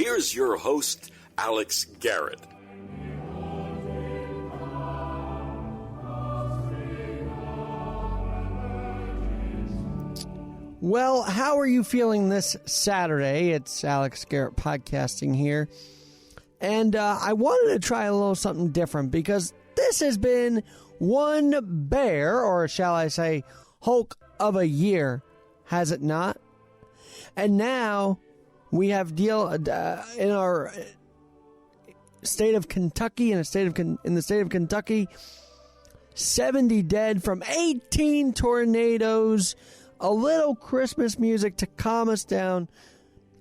here's your host, Alex Garrett. Well, how are you feeling this Saturday? It's Alex Garrett podcasting here. And I wanted to try a little something different because this has been one bear, or shall I say, Hulk of a year, has it not? And now we have in our state of Kentucky, in the state of Kentucky, 70 dead from 18 tornadoes. A little Christmas music to calm us down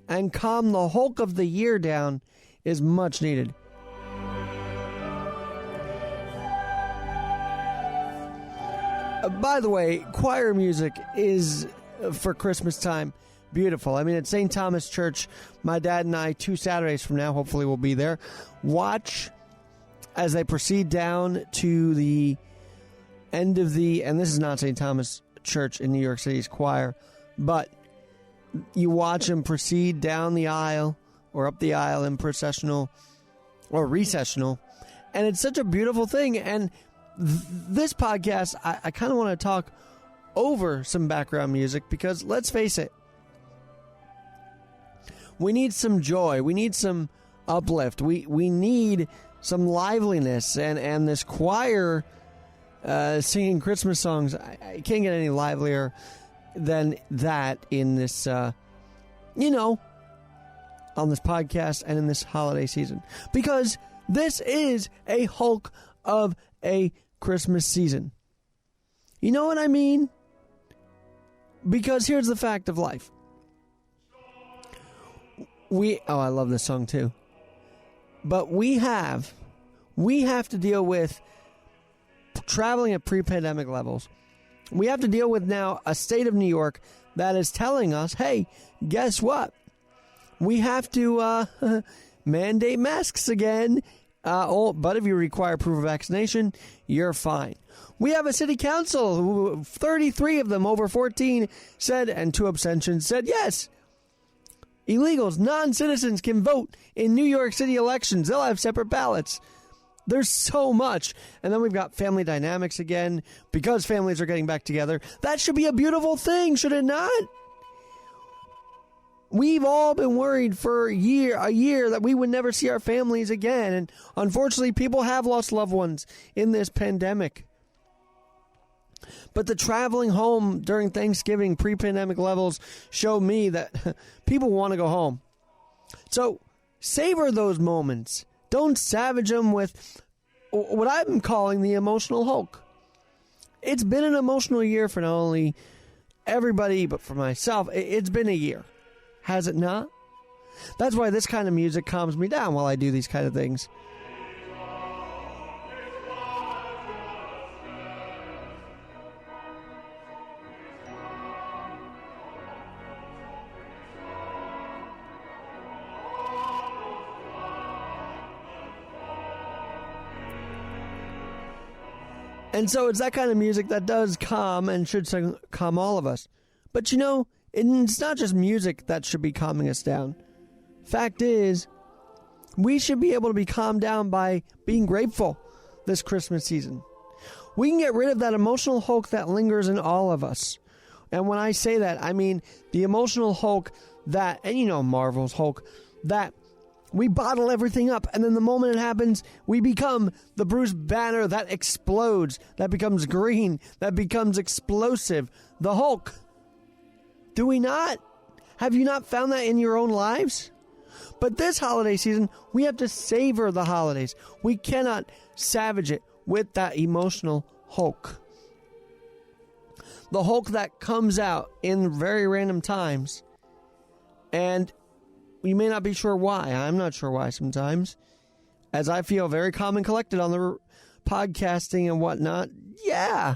and calm the Hulk of the year down is much needed. By the way, choir music is, for Christmas time, beautiful. I mean, at St. Thomas Church, my dad and I, 2 Saturdays from now, hopefully we'll be there, watch as they proceed down to the end of and this is not St. Thomas Church in New York City's choir, but you watch them proceed down the aisle or up the aisle in processional or recessional, and it's such a beautiful thing. And this podcast, I kind of want to talk over some background music because, let's face it, we need some joy, we need some uplift, we need some liveliness, and this choir singing Christmas songs, I can't get any livelier than that in this, on this podcast and in this holiday season. Because this is a Hulk of a Christmas season. You know what I mean? Because here's the fact of life. I love this song too. But we have to deal with traveling at pre-pandemic levels. We have to deal with now a state of New York that is telling us, hey, guess what? We have to mandate masks again. But if you require proof of vaccination, you're fine. We have a city council who 33 of them over 14 said, and 2 abstentions said, yes, illegals, non-citizens can vote in New York City elections. They'll have separate ballots. There's so much. And then we've got family dynamics again, because families are getting back together. That should be a beautiful thing, should it not? We've all been worried for a year that we would never see our families again. And unfortunately, people have lost loved ones in this pandemic. But the traveling home during Thanksgiving pre-pandemic levels show me that people want to go home. So savor those moments. Don't savage them with what I'm calling the emotional Hulk. It's been an emotional year for not only everybody, but for myself. It's been a year. Has it not? That's why this kind of music calms me down while I do these kind of things. And so it's that kind of music that does calm and should calm all of us. But it's not just music that should be calming us down. Fact is, we should be able to be calmed down by being grateful this Christmas season. We can get rid of that emotional Hulk that lingers in all of us. And when I say that, I mean the emotional Hulk that, and Marvel's Hulk, that we bottle everything up, and then the moment it happens, we become the Bruce Banner that explodes, that becomes green, that becomes explosive. The Hulk. Do we not? Have you not found that in your own lives? But this holiday season, we have to savor the holidays. We cannot savage it with that emotional Hulk. The Hulk that comes out in very random times, and you may not be sure why. I'm not sure why sometimes. As I feel very calm and collected on the podcasting and whatnot. Yeah.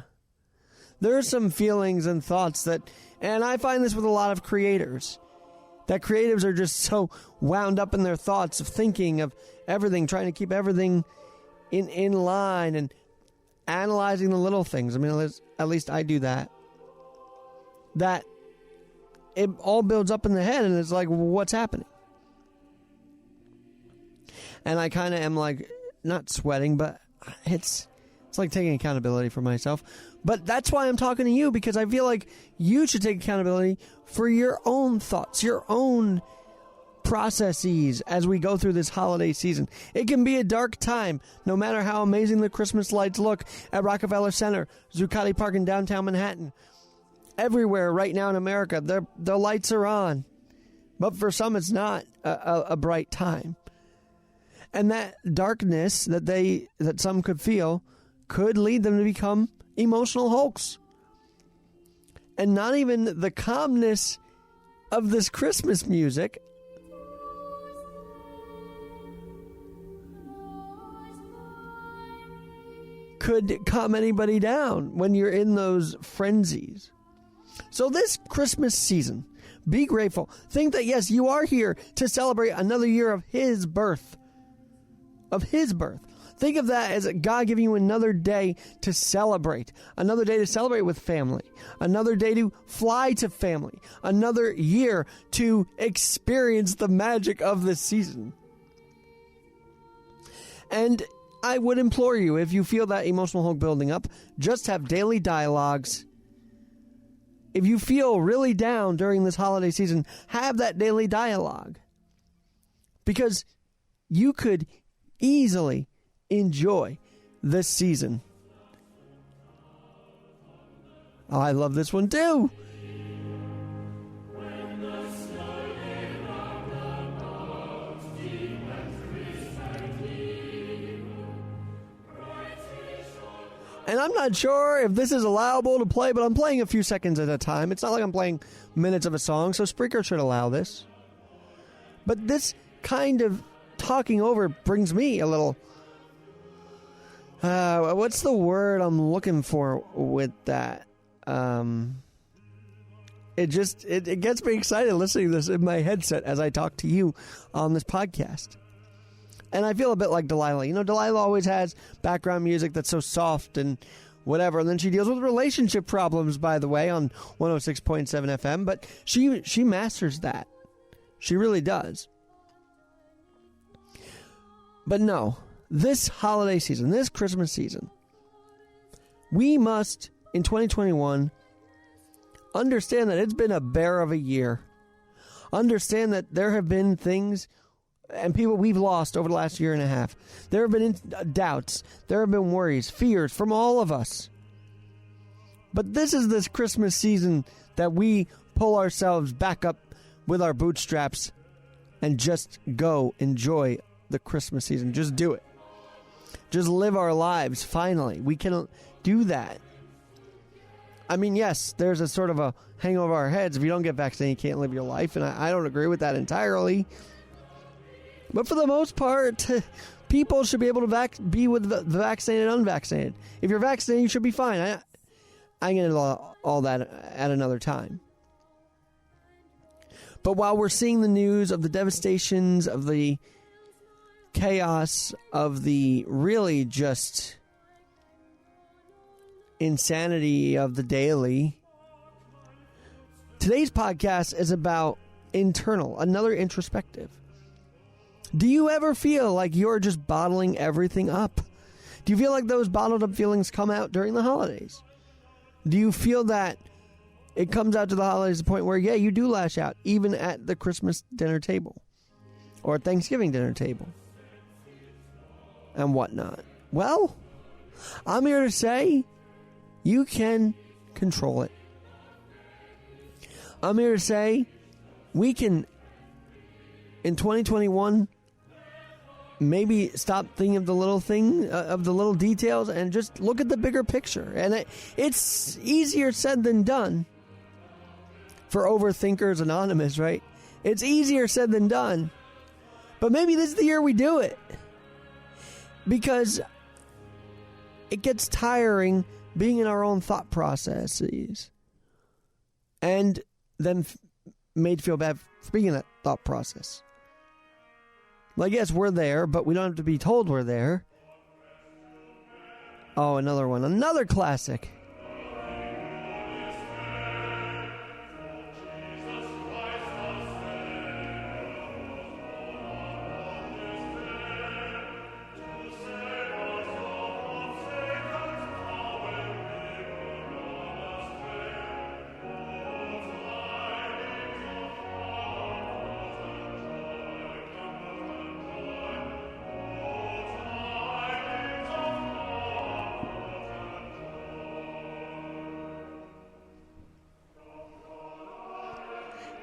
There are some feelings and thoughts and I find this with a lot of creators, that creatives are just so wound up in their thoughts of thinking of everything, trying to keep everything in line and analyzing the little things. I mean, at least I do that. That it all builds up in the head and it's like, what's happening? and I kind of am like, not sweating, but it's like taking accountability for myself. But that's why I'm talking to you, because I feel like you should take accountability for your own thoughts, your own processes as we go through this holiday season. It can be a dark time, no matter how amazing the Christmas lights look at Rockefeller Center, Zuccotti Park in downtown Manhattan. Everywhere right now in America, the lights are on. But for some, it's not a bright time. And that darkness that some could feel could lead them to become emotional hulks. And not even the calmness of this Christmas music could calm anybody down when you're in those frenzies. So this Christmas season, be grateful. Think that, yes, you are here to celebrate another year of His birth. Of His birth. Think of that as God giving you another day to celebrate. Another day to celebrate with family. Another day to fly to family. Another year to experience the magic of this season. And I would implore you, if you feel that emotional hook building up, just have daily dialogues. If you feel really down during this holiday season, have that daily dialogue. Because you could easily enjoy this season. Oh, I love this one too. And I'm not sure if this is allowable to play, but I'm playing a few seconds at a time. It's not like I'm playing minutes of a song, so Spreaker should allow this. But this kind of talking over brings me a little... what's the word I'm looking for with that? It gets me excited listening to this in my headset as I talk to you on this podcast. And I feel a bit like Delilah. You know, Delilah always has background music that's so soft and whatever. And then she deals with relationship problems, by the way, on 106.7 FM. But she masters that. She really does. But no, this holiday season, this Christmas season, we must, in 2021, understand that it's been a bear of a year. Understand that there have been things and people we've lost over the last year and a half. There have been doubts. There have been worries, fears from all of us. But this is this Christmas season that we pull ourselves back up with our bootstraps and just go enjoy the Christmas season. Just do it. Just live our lives, finally. We can do that. I mean, yes, there's a sort of a hang over our heads. If you don't get vaccinated, you can't live your life. And I don't agree with that entirely. But for the most part, people should be able to be with the vaccinated and unvaccinated. If you're vaccinated, you should be fine. I get into all that at another time. But while we're seeing the news of the devastations, of the chaos, of the really just insanity of the daily, today's podcast is about another introspective. Do you ever feel like you're just bottling everything up? Do you feel like those bottled up feelings come out during the holidays? Do you feel that it comes out to the holidays to the point where, yeah, you do lash out, even at the Christmas dinner table or Thanksgiving dinner table and whatnot? Well, I'm here to say you can control it. I'm here to say we can, in 2021, maybe stop thinking of the little details and just look at the bigger picture. And it's easier said than done for Overthinkers Anonymous, right? It's easier said than done. But maybe this is the year we do it. Because it gets tiring being in our own thought processes. And then made feel bad for being in that thought process. Like, yes, we're there, but we don't have to be told we're there. Oh, another one. Another classic.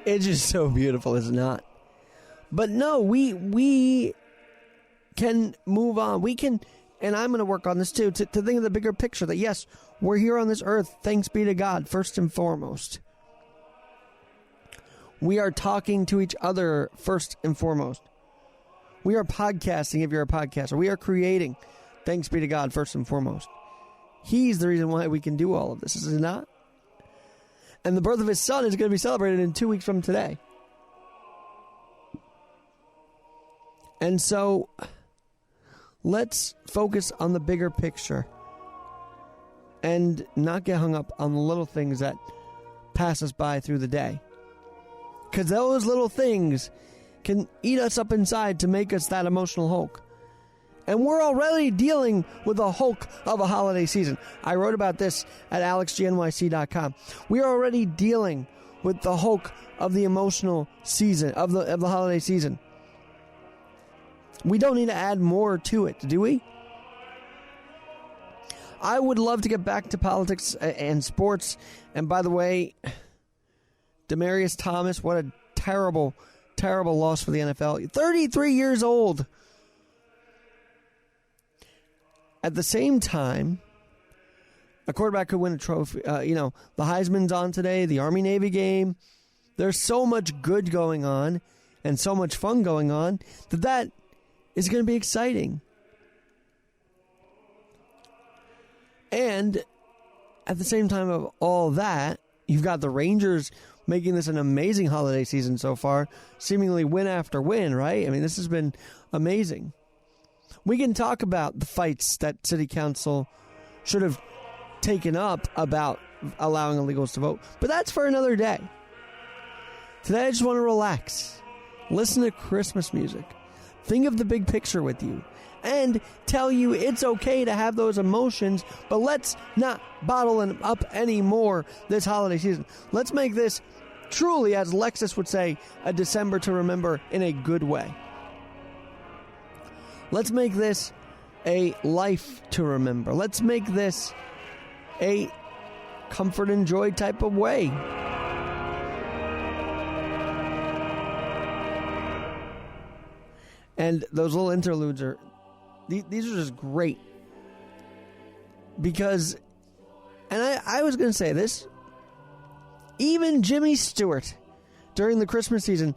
It's just so beautiful, is it not? But no, we can move on. We can, and I'm going to work on this too, to think of the bigger picture that yes, we're here on this earth, thanks be to God, first and foremost. We are talking to each other first and foremost. We are podcasting if you're a podcaster. We are creating, thanks be to God, first and foremost. He's the reason why we can do all of this, is it not? And the birth of his son is going to be celebrated in 2 weeks from today. And so, let's focus on the bigger picture and not get hung up on the little things that pass us by through the day. Because those little things can eat us up inside to make us that emotional Hulk. And we're already dealing with the Hulk of a holiday season. I wrote about this at alexgnyc.com. We are already dealing with the Hulk of the emotional season, of the holiday season. We don't need to add more to it, do we? I would love to get back to politics and sports. And by the way, Demaryius Thomas, what a terrible, terrible loss for the NFL. 33 years old. At the same time, a quarterback could win a trophy. The Heisman's on today, the Army-Navy game. There's so much good going on and so much fun going on that is going to be exciting. And at the same time of all that, you've got the Rangers making this an amazing holiday season so far, seemingly win after win, right? I mean, this has been amazing. We can talk about the fights that City Council should have taken up about allowing illegals to vote, but that's for another day. Today, I just want to relax, listen to Christmas music, think of the big picture with you, and tell you it's okay to have those emotions, but let's not bottle them up anymore this holiday season. Let's make this truly, as Lexus would say, a December to remember in a good way. Let's make this a life to remember. Let's make this a comfort and joy type of way. And those little interludes these are just great. Because, and I was going to say this, even Jimmy Stewart, during the Christmas season,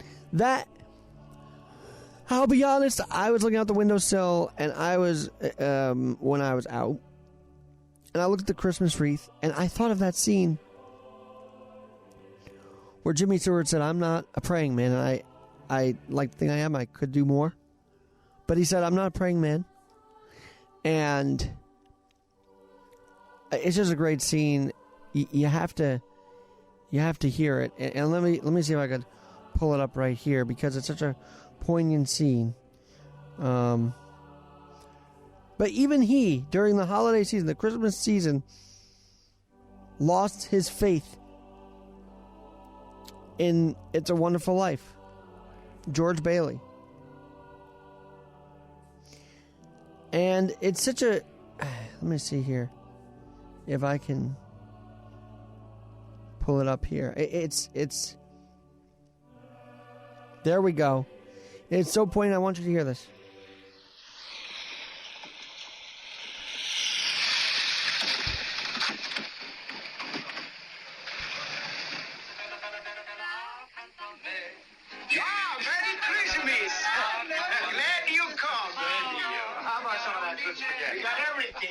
I'll be honest, I was looking out the windowsill, and I was, when I was out, and I looked at the Christmas wreath, and I thought of that scene where Jimmy Stewart said, I'm not a praying man, and I like to think I am, I could do more. But he said, I'm not a praying man. And it's just a great scene. You have to hear it. And let me see if I could pull it up right here, because it's such a poignant scene. But even he, during the holiday season, the Christmas season, lost his faith in It's a Wonderful Life. George Bailey. And it's such a... Let me see here if I can pull it up here. It's there we go. It's so poignant. I want you to hear this. Merry Christmas! Glad you come. How about some of that good spaghetti? We got everything.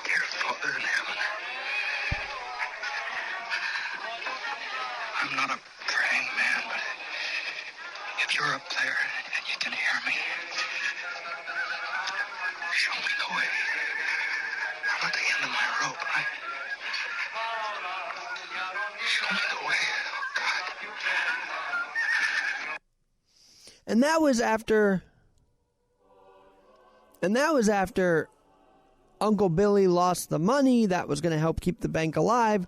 Dear Father in heaven, I'm not a praying man, but if you're up there and you can hear me, show me the way. I'm at the end of my rope, right? Show me the way, oh God. And that was after Uncle Billy lost the money that was going to help keep the bank alive.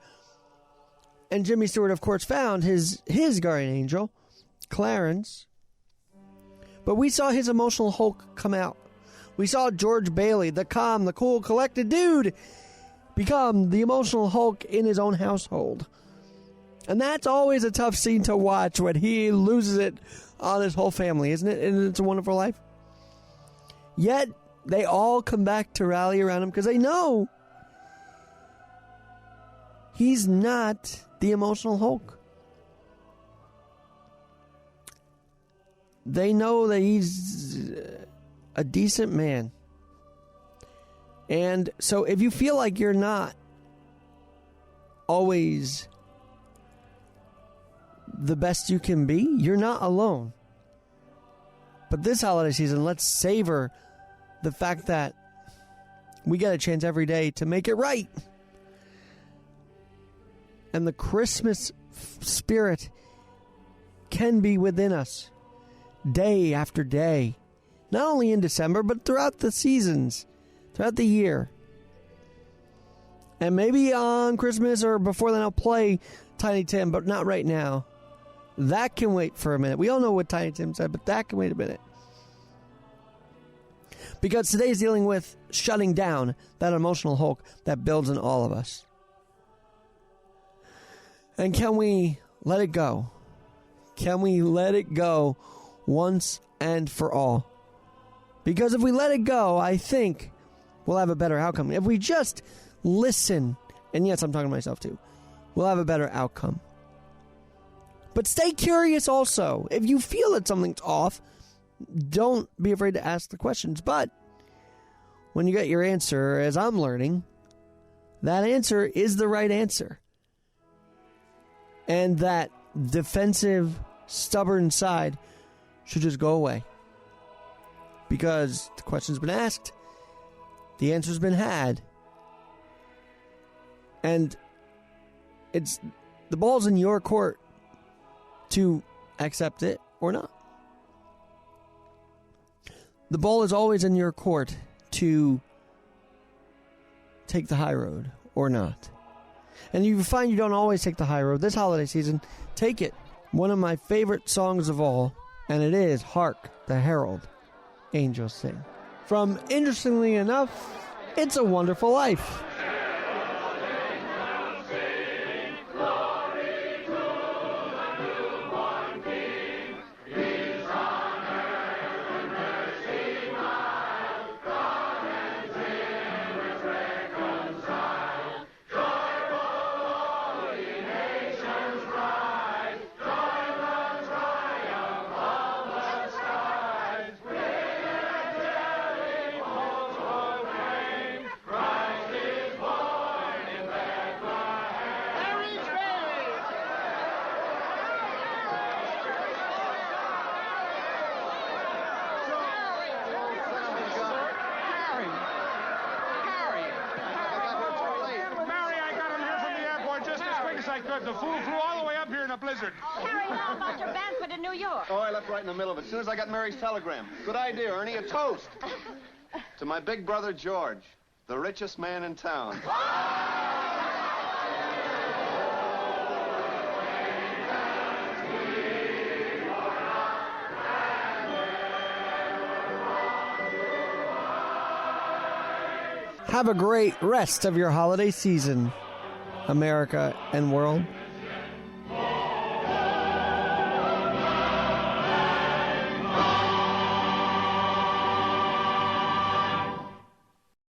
And Jimmy Stewart, of course, found his guardian angel, Clarence. But we saw his emotional Hulk come out. We saw George Bailey, the calm, the cool, collected dude, become the emotional Hulk in his own household. And that's always a tough scene to watch when he loses it on his whole family, isn't it? And It's a Wonderful Life. Yet, they all come back to rally around him because they know he's not the emotional Hulk. They know that he's a decent man. And so if you feel like you're not always the best you can be, you're not alone. But this holiday season, let's savor the fact that we get a chance every day to make it right. And the Christmas spirit can be within us day after day. Not only in December, but throughout the seasons, throughout the year. And maybe on Christmas or before then I'll play Tiny Tim, but not right now. That can wait for a minute. We all know what Tiny Tim said, but that can wait a minute. Because today is dealing with shutting down that emotional Hulk that builds in all of us. And can we let it go? Can we let it go once and for all? Because if we let it go, I think we'll have a better outcome. If we just listen, and yes, I'm talking to myself too, we'll have a better outcome. But stay curious also. If you feel that something's off, don't be afraid to ask the questions. But when you get your answer, as I'm learning, that answer is the right answer. And that defensive, stubborn side should just go away. Because the question's been asked, the answer's been had, and it's the ball's in your court to accept it or not. The ball is always in your court to take the high road or not. And you find you don't always take the high road this holiday season, take it. One of my favorite songs of all, and it is Hark the Herald Angels Sing. From, interestingly enough, It's a Wonderful Life. The fool flew all the way up here in a blizzard. Oh, Harry, how about your banquet in New York? Oh, I left right in the middle of it. As soon as I got Mary's telegram. Good idea, Ernie. A toast. To my big brother, George, the richest man in town. Have a great rest of your holiday season, America and world.